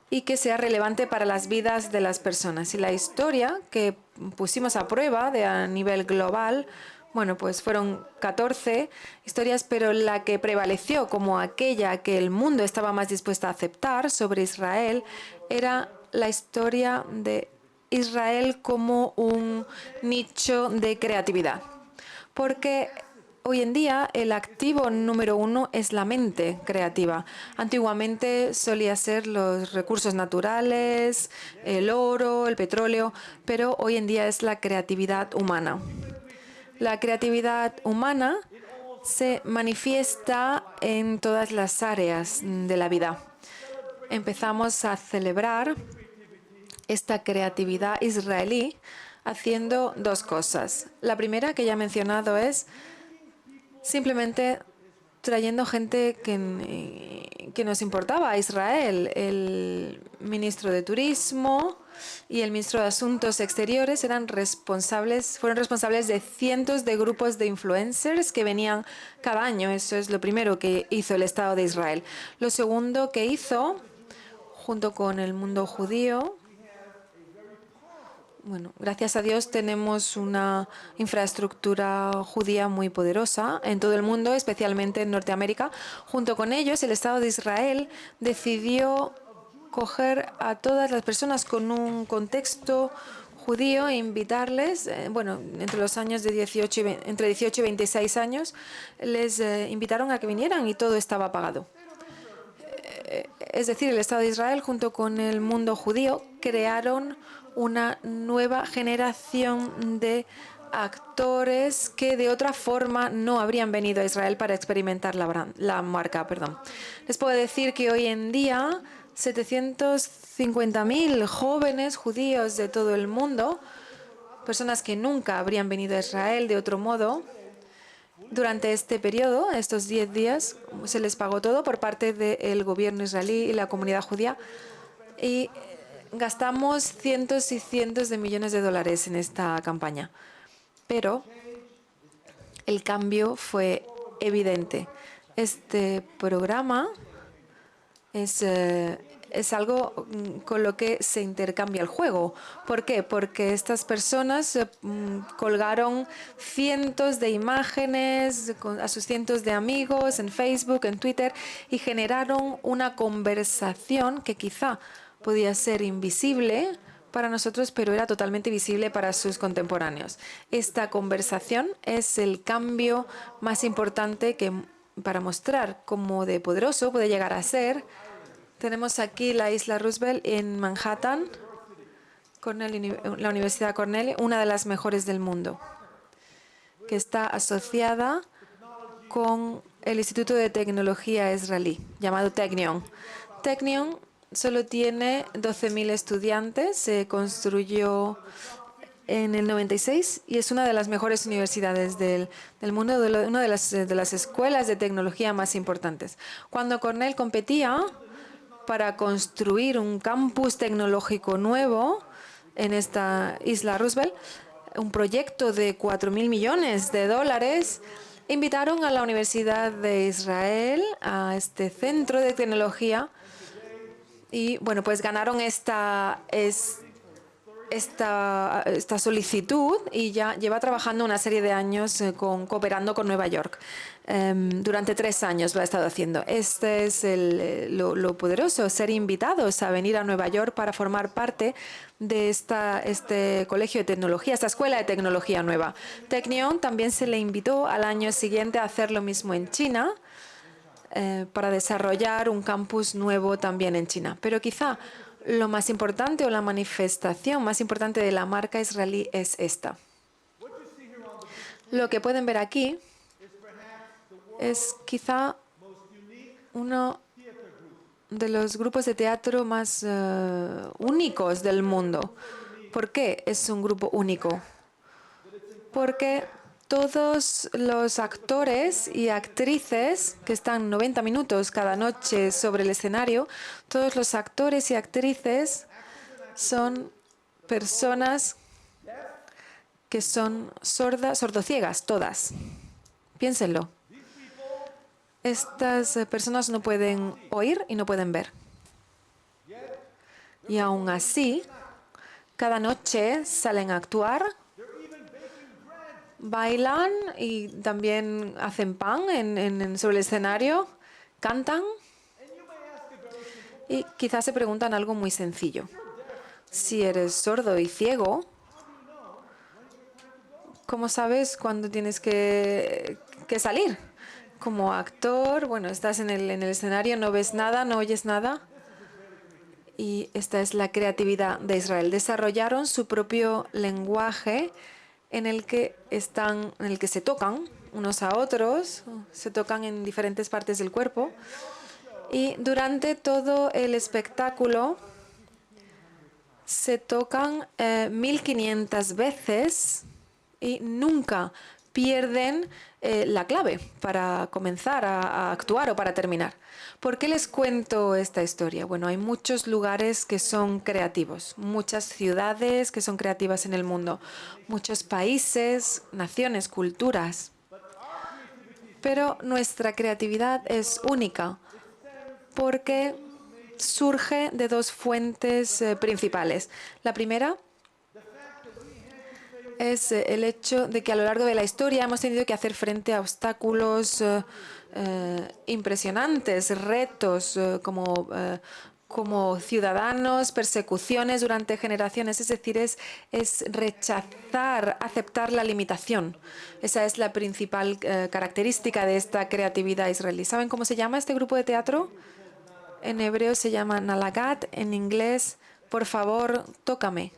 y que sea relevante para las vidas de las personas. Y la historia que pusimos a prueba a nivel global, bueno, pues fueron 14 historias, pero la que prevaleció como aquella que el mundo estaba más dispuesto a aceptar sobre Israel era la historia de Israel como un nicho de creatividad. Porque hoy en día el activo número 1 es la mente creativa. Antiguamente solía ser los recursos naturales, el oro, el petróleo, pero hoy en día es la creatividad humana. La creatividad humana se manifiesta en todas las áreas de la vida. Empezamos a celebrar esta creatividad israelí haciendo 2 cosas. La primera, que ya he mencionado, es simplemente trayendo gente que nos importaba a Israel. El ministro de Turismo y el ministro de Asuntos Exteriores fueron responsables de cientos de grupos de influencers que venían cada año. Eso es lo primero que hizo el Estado de Israel. Lo segundo que hizo, junto con el mundo judío, bueno, gracias a Dios tenemos una infraestructura judía muy poderosa en todo el mundo, especialmente en Norteamérica. Junto con ellos, el Estado de Israel decidió coger a todas las personas con un contexto judío e invitarles, bueno, entre los años de entre 18 y 26 años, les invitaron a que vinieran y todo estaba pagado. Es decir, el Estado de Israel junto con el mundo judío crearon una nueva generación de actores que de otra forma no habrían venido a Israel para experimentar la marca. Les puedo decir que hoy en día 750.000 jóvenes judíos de todo el mundo, personas que nunca habrían venido a Israel de otro modo, durante este periodo, estos 10 días, se les pagó todo por parte del gobierno israelí y la comunidad judía. Y gastamos cientos y cientos de millones de dólares en esta campaña. Pero el cambio fue evidente. Este programa es algo con lo que se intercambia el juego. ¿Por qué? Porque estas personas colgaron cientos de imágenes a sus cientos de amigos en Facebook, en Twitter, y generaron una conversación que quizá podía ser invisible para nosotros, pero era totalmente visible para sus contemporáneos. Esta conversación es el cambio más importante para mostrar cómo de poderoso puede llegar a ser. Tenemos aquí la isla Roosevelt en Manhattan, la Universidad Cornell, una de las mejores del mundo, que está asociada con el Instituto de Tecnología israelí, llamado Technion. Technion solo tiene 12.000 estudiantes, se construyó en el 96 y es una de las mejores universidades del mundo, una de las escuelas de tecnología más importantes. Cuando Cornell competía para construir un campus tecnológico nuevo en esta isla Roosevelt, un proyecto de 4.000 millones de dólares, invitaron a la Universidad de Israel a este centro de tecnología y, bueno, pues ganaron esta solicitud y ya lleva trabajando una serie de años cooperando con Nueva York. Durante 3 años lo ha estado haciendo. Este es lo poderoso, ser invitados a venir a Nueva York para formar parte de este colegio de tecnología, esta escuela de tecnología nueva. Technion también se le invitó al año siguiente a hacer lo mismo en China, para desarrollar un campus nuevo también en China. Pero quizá lo más importante o la manifestación más importante de la marca israelí es esta. Lo que pueden ver aquí es quizá uno de los grupos de teatro más únicos del mundo. ¿Por qué es un grupo único? Porque todos los actores y actrices que están 90 minutos cada noche sobre el escenario, todos los actores y actrices son personas que son sordociegas, todas. Piénsenlo. Estas personas no pueden oír y no pueden ver. Y aún así, cada noche salen a actuar, bailan y también hacen pan sobre el escenario, cantan. Y quizás se preguntan algo muy sencillo. Si eres sordo y ciego, ¿cómo sabes cuándo tienes que salir? Como actor, bueno, estás en el escenario, no ves nada, no oyes nada. Y esta es la creatividad de Israel. Desarrollaron su propio lenguaje en el que se tocan unos a otros, se tocan en diferentes partes del cuerpo. Y durante todo el espectáculo se tocan 1.500 veces y nunca pierden la clave para comenzar a actuar o para terminar. ¿Por qué les cuento esta historia? Bueno, hay muchos lugares que son creativos, muchas ciudades que son creativas en el mundo, muchos países, naciones, culturas. Pero nuestra creatividad es única porque surge de 2 fuentes principales. La primera es el hecho de que a lo largo de la historia hemos tenido que hacer frente a obstáculos impresionantes, retos como ciudadanos, persecuciones durante generaciones. Es decir, es rechazar, aceptar la limitación. Esa es la principal característica de esta creatividad israelí. ¿Saben cómo se llama este grupo de teatro? En hebreo se llama Nalagat, en inglés, por favor, tócame.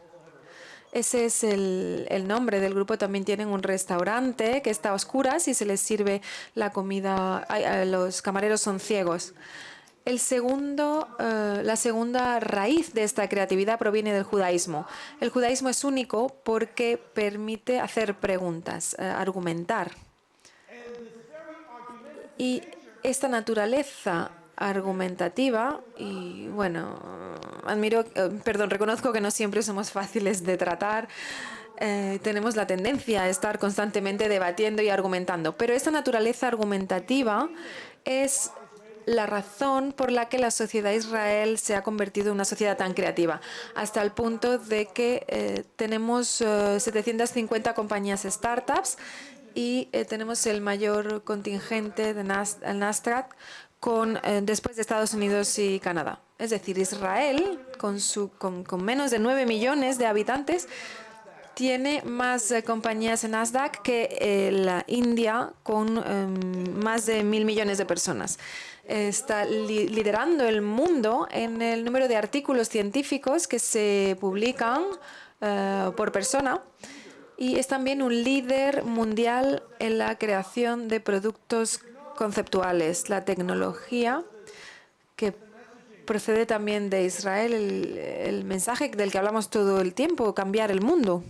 Ese es el nombre del grupo. También tienen un restaurante que está a oscuras y se les sirve la comida. Los camareros son ciegos. La segunda raíz de esta creatividad proviene del judaísmo. El judaísmo es único porque permite hacer preguntas, argumentar. Y esta naturaleza argumentativa, y bueno, reconozco que no siempre somos fáciles de tratar. Tenemos la tendencia a estar constantemente debatiendo y argumentando, pero esta naturaleza argumentativa es la razón por la que la sociedad de Israel se ha convertido en una sociedad tan creativa, hasta el punto de que tenemos 750 compañías startups y tenemos el mayor contingente de Nasdaq después de Estados Unidos y Canadá. Es decir, Israel, con menos de 9 millones de habitantes, tiene más compañías en Nasdaq que la India, con más de 1.000 millones de personas. Está liderando el mundo en el número de artículos científicos que se publican por persona, y es también un líder mundial en la creación de productos conceptuales. La tecnología que procede también de Israel, el mensaje del que hablamos todo el tiempo, cambiar el mundo.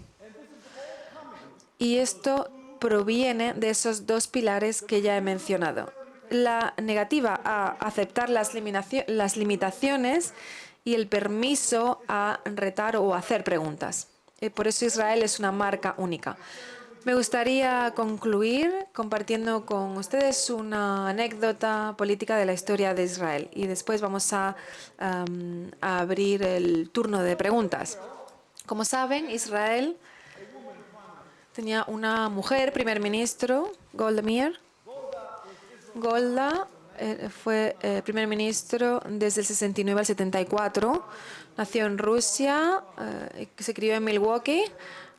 Y esto proviene de esos dos pilares que ya he mencionado. La negativa a aceptar las limitaciones y el permiso a retar o hacer preguntas. Por eso Israel es una marca única. Me gustaría concluir compartiendo con ustedes una anécdota política de la historia de Israel, y después vamos a abrir el turno de preguntas. Como saben, Israel tenía una mujer primer ministro, Golda Meir. Golda fue primer ministro desde el 69 al 74. Nació en Rusia, se crió en Milwaukee,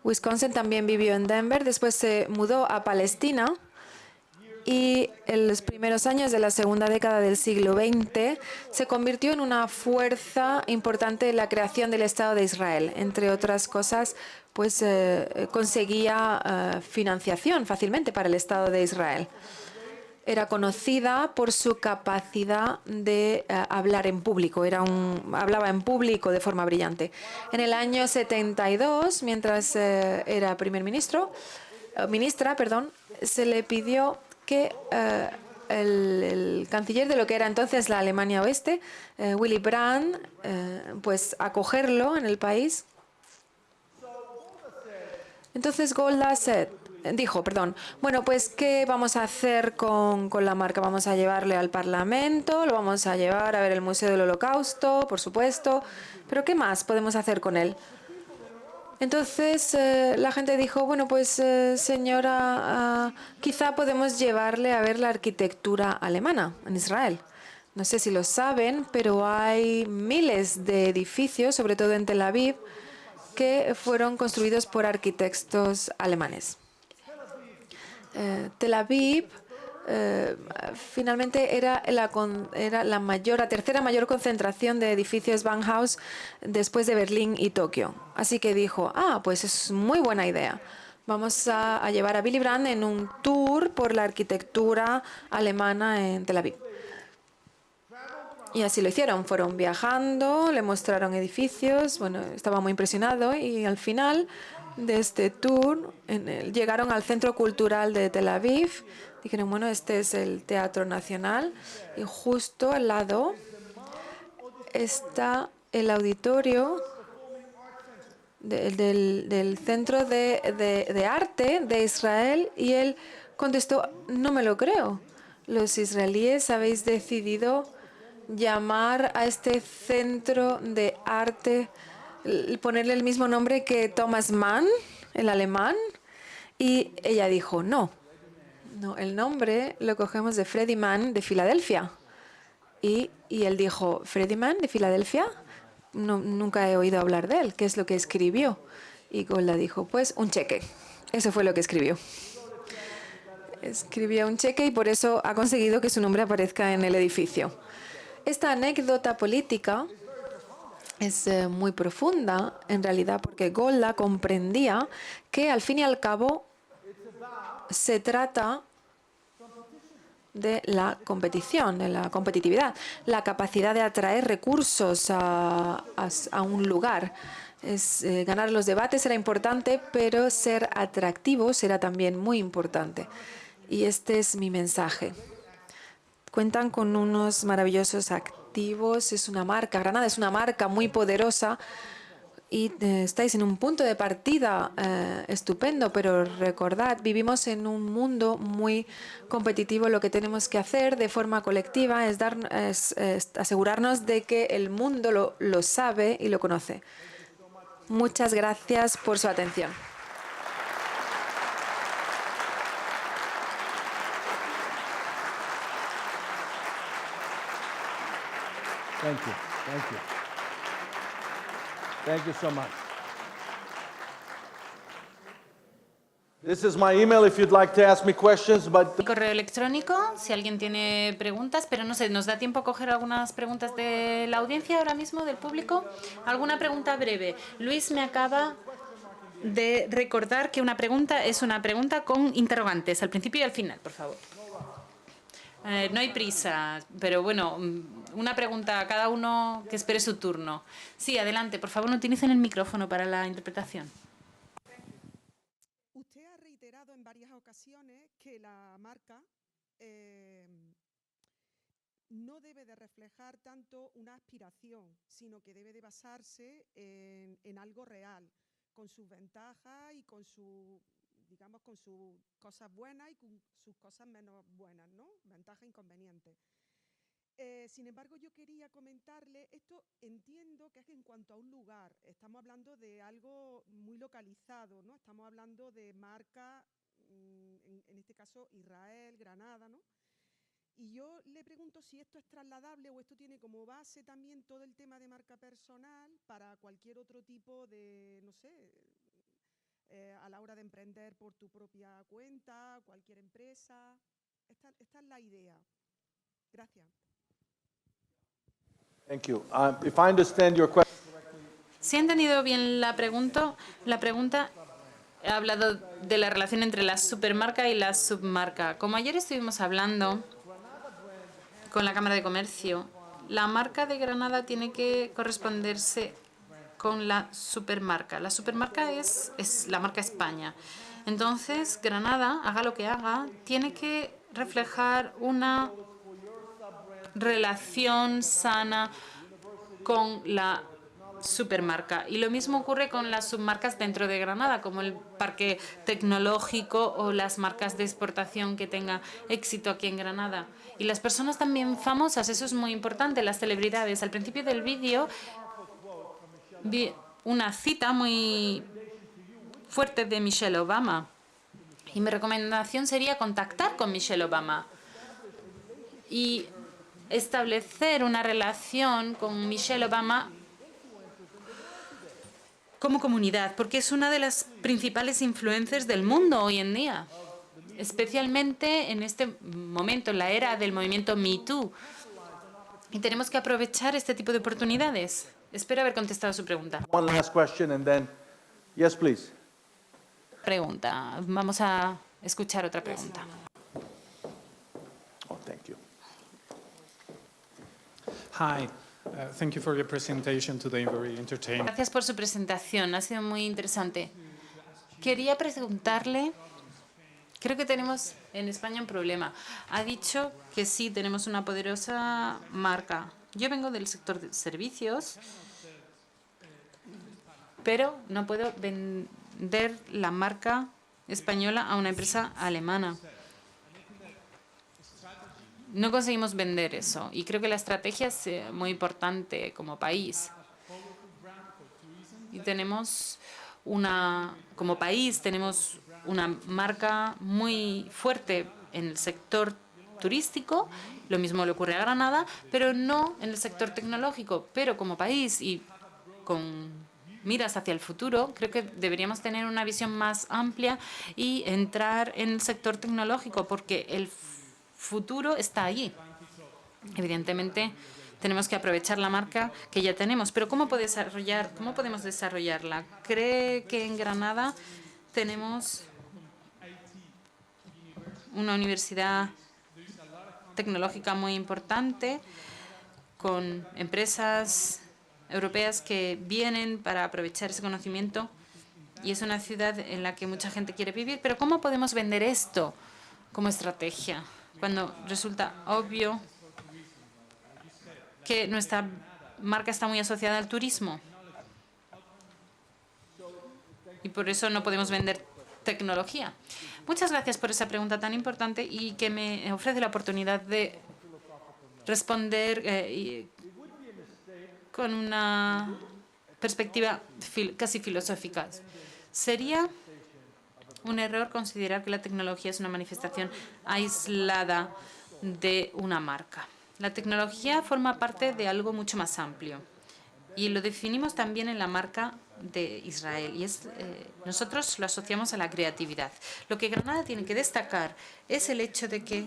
Wisconsin, también vivió en Denver. Después se mudó a Palestina, y en los primeros años de la segunda década del siglo XX se convirtió en una fuerza importante en la creación del Estado de Israel. Entre otras cosas, pues conseguía financiación fácilmente para el Estado de Israel. Era conocida por su capacidad de hablar en público. Hablaba en público de forma brillante. En el año 72, mientras era ministra, se le pidió que el canciller de lo que era entonces la Alemania Oeste, Willy Brandt, pues acogerlo en el país. Entonces Golda dijo, bueno, pues ¿qué vamos a hacer con la marca? Vamos a llevarle al Parlamento, lo vamos a llevar a ver el Museo del Holocausto, por supuesto, pero ¿qué más podemos hacer con él? Entonces la gente dijo, bueno, pues señora, quizá podemos llevarle a ver la arquitectura alemana en Israel. No sé si lo saben, pero hay miles de edificios, sobre todo en Tel Aviv, que fueron construidos por arquitectos alemanes. Tel Aviv finalmente era la tercera mayor concentración de edificios Bauhaus después de Berlín y Tokio. Así que dijo, pues es muy buena idea. Vamos a llevar a Willy Brandt en un tour por la arquitectura alemana en Tel Aviv. Y así lo hicieron. Fueron viajando, le mostraron edificios. Bueno, estaba muy impresionado, y al final de este tour llegaron al Centro Cultural de Tel Aviv. Dijeron, bueno, este es el Teatro Nacional, y justo al lado está el auditorio del Centro de Arte de Israel. Y él contestó, no me lo creo. Los israelíes habéis decidido llamar a este centro de arte, ponerle el mismo nombre que Thomas Mann, el alemán. Y ella dijo, no, el nombre lo cogemos de Freddie Mann de Filadelfia. Y él dijo, ¿Freddie Mann de Filadelfia? No, nunca he oído hablar de él. ¿Qué es lo que escribió? Y Golda dijo, pues un cheque. Eso fue lo que escribió. Escribió un cheque, y por eso ha conseguido que su nombre aparezca en el edificio. Esta anécdota política es muy profunda, en realidad, porque Golda comprendía que, al fin y al cabo, se trata de la competición, de la competitividad, la capacidad de atraer recursos a un lugar. Ganar los debates era importante, pero ser atractivos era también muy importante. Y este es mi mensaje. Cuentan con unos maravillosos activos. Es una marca, Granada es una marca muy poderosa, y estáis en un punto de partida estupendo, pero recordad, vivimos en un mundo muy competitivo. Lo que tenemos que hacer de forma colectiva es asegurarnos de que el mundo lo sabe y lo conoce. Muchas gracias por su atención. Thank you. Thank you. Thank you so much. This is my email if you'd like to ask me questions, but Mi correo electrónico, si alguien tiene preguntas, pero no sé, ¿nos da tiempo a coger algunas preguntas de la audiencia ahora mismo, del público? ¿Alguna pregunta breve? Luis me acaba de recordar que una pregunta es una pregunta con interrogantes, al principio y al final, por favor. No hay prisa, pero bueno, una pregunta a cada uno que espere su turno. Sí, adelante, por favor, no utilicen el micrófono para la interpretación. Usted ha reiterado en varias ocasiones que la marca no debe de reflejar tanto una aspiración, sino que debe de basarse en algo real, con sus ventajas y con su, digamos, con sus cosas buenas y con sus cosas menos buenas, ¿no? Ventajas e inconvenientes. Sin embargo, yo quería comentarle, esto entiendo que es en cuanto a un lugar, estamos hablando de algo muy localizado, ¿no? Estamos hablando de marca, en este caso Israel, Granada, ¿no? Y yo le pregunto si esto es trasladable o esto tiene como base también todo el tema de marca personal para cualquier otro tipo de, no sé, a la hora de emprender por tu propia cuenta, cualquier empresa. Esta es la idea. Gracias. thank you. If I understand your question, Si he entendido bien la pregunta he hablado de la relación entre la supermarca y la submarca. Como ayer estuvimos hablando con la Cámara de Comercio, la marca de Granada tiene que corresponderse con la supermarca. La supermarca es la marca España. Entonces, Granada, haga lo que haga, tiene que reflejar una relación sana con la supermarca. Y lo mismo ocurre con las submarcas dentro de Granada, como el parque tecnológico o las marcas de exportación que tenga éxito aquí en Granada. Y las personas también famosas, eso es muy importante, las celebridades. Al principio del vídeo vi una cita muy fuerte de Michelle Obama. Y mi recomendación sería contactar con Michelle Obama y establecer una relación con Michelle Obama como comunidad, porque es una de las principales influencers del mundo hoy en día, especialmente en este momento, en la era del movimiento Me Too. Y tenemos que aprovechar este tipo de oportunidades. Espero haber contestado su pregunta. one last question and then, yes, please. Vamos a escuchar otra pregunta. Oh, thank you. Hi, thank you for your presentation today, very entertaining. Gracias por su presentación, ha sido muy interesante. Quería preguntarle, creo que tenemos en España un problema. Ha dicho que sí, tenemos una poderosa marca. Yo vengo del sector de servicios, pero no puedo vender la marca española a una empresa alemana. No conseguimos vender eso y creo que la estrategia es muy importante como país. Y como país tenemos una marca muy fuerte en el sector turístico, lo mismo le ocurre a Granada, pero no en el sector tecnológico. Pero como país y con miras hacia el futuro, creo que deberíamos tener una visión más amplia y entrar en el sector tecnológico, porque el futuro está allí. Evidentemente, tenemos que aprovechar la marca que ya tenemos, pero ¿cómo podemos desarrollarla? ¿Cree que en Granada tenemos una universidad tecnológica muy importante con empresas europeas que vienen para aprovechar ese conocimiento? Y es una ciudad en la que mucha gente quiere vivir, pero ¿cómo podemos vender esto como estrategia cuando resulta obvio que nuestra marca está muy asociada al turismo? Y por eso no podemos vender tecnología. Muchas gracias por esa pregunta tan importante y que me ofrece la oportunidad de responder con una perspectiva casi filosófica. Sería un error considerar que la tecnología es una manifestación aislada de una marca. La tecnología forma parte de algo mucho más amplio y lo definimos también en la marca de Israel y nosotros lo asociamos a la creatividad. Lo que Granada tiene que destacar es el hecho de que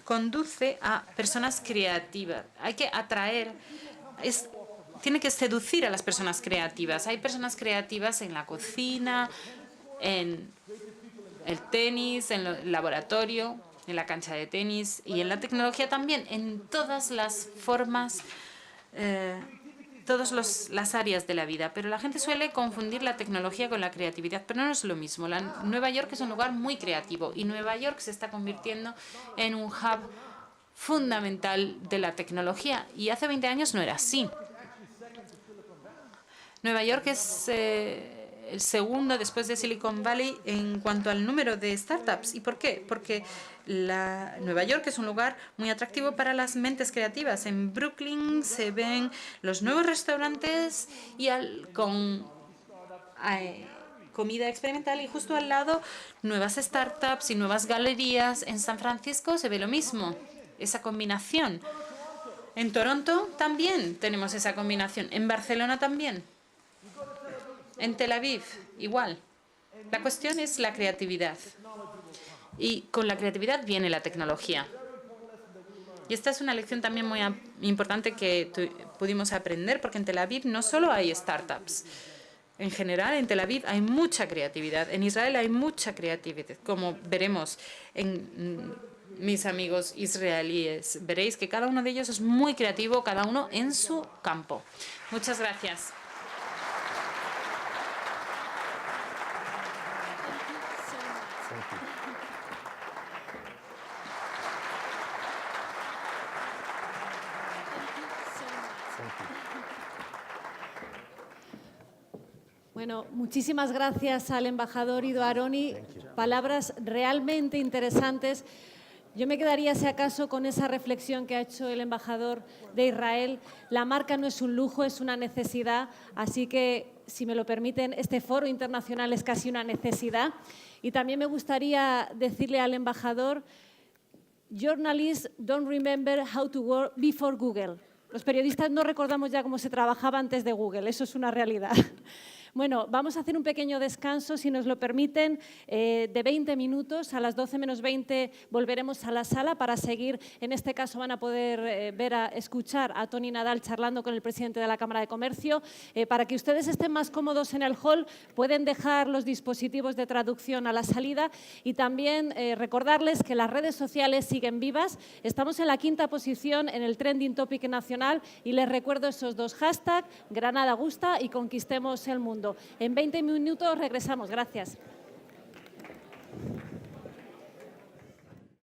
conduce a personas creativas. Hay que atraer, tiene que seducir a las personas creativas. Hay personas creativas en la cocina, en el tenis, en el laboratorio, en la cancha de tenis y en la tecnología también, en todas las formas, todas las áreas de la vida. Pero la gente suele confundir la tecnología con la creatividad, pero no es lo mismo. Nueva York es un lugar muy creativo y Nueva York se está convirtiendo en un hub fundamental de la tecnología y hace 20 años no era así. Nueva York es el segundo después de Silicon Valley en cuanto al número de startups. ¿Y por qué? Porque Nueva York es un lugar muy atractivo para las mentes creativas. En Brooklyn se ven los nuevos restaurantes y con comida experimental y justo al lado nuevas startups y nuevas galerías. En San Francisco se ve lo mismo, esa combinación. En Toronto también tenemos esa combinación. En Barcelona también. En Tel Aviv, igual. La cuestión es la creatividad. Y con la creatividad viene la tecnología. Y esta es una lección también muy importante que pudimos aprender, porque en Tel Aviv no solo hay startups. En general, en Tel Aviv hay mucha creatividad. En Israel hay mucha creatividad. Como veremos en mis amigos israelíes, veréis que cada uno de ellos es muy creativo, cada uno en su campo. Muchas gracias. Bueno, muchísimas gracias al embajador Ido Aroni. Palabras realmente interesantes. Yo me quedaría, si acaso, con esa reflexión que ha hecho el embajador de Israel. La marca no es un lujo, es una necesidad. Así que, si me lo permiten, este foro internacional es casi una necesidad. Y también me gustaría decirle al embajador, journalists don't remember how to work before Google. Los periodistas no recordamos ya cómo se trabajaba antes de Google. Eso es una realidad. Bueno, vamos a hacer un pequeño descanso, si nos lo permiten, de 20 minutos. A las 12 menos 20 volveremos a la sala para seguir. En este caso van a poder escuchar a Tony Nadal charlando con el presidente de la Cámara de Comercio. Para que ustedes estén más cómodos en el hall, pueden dejar los dispositivos de traducción a la salida y también recordarles que las redes sociales siguen vivas. Estamos en la 5ª posición en el Trending Topic nacional y les recuerdo esos 2 hashtags, Granada Gusta y Conquistemos el Mundo. En 20 minutos regresamos. Gracias.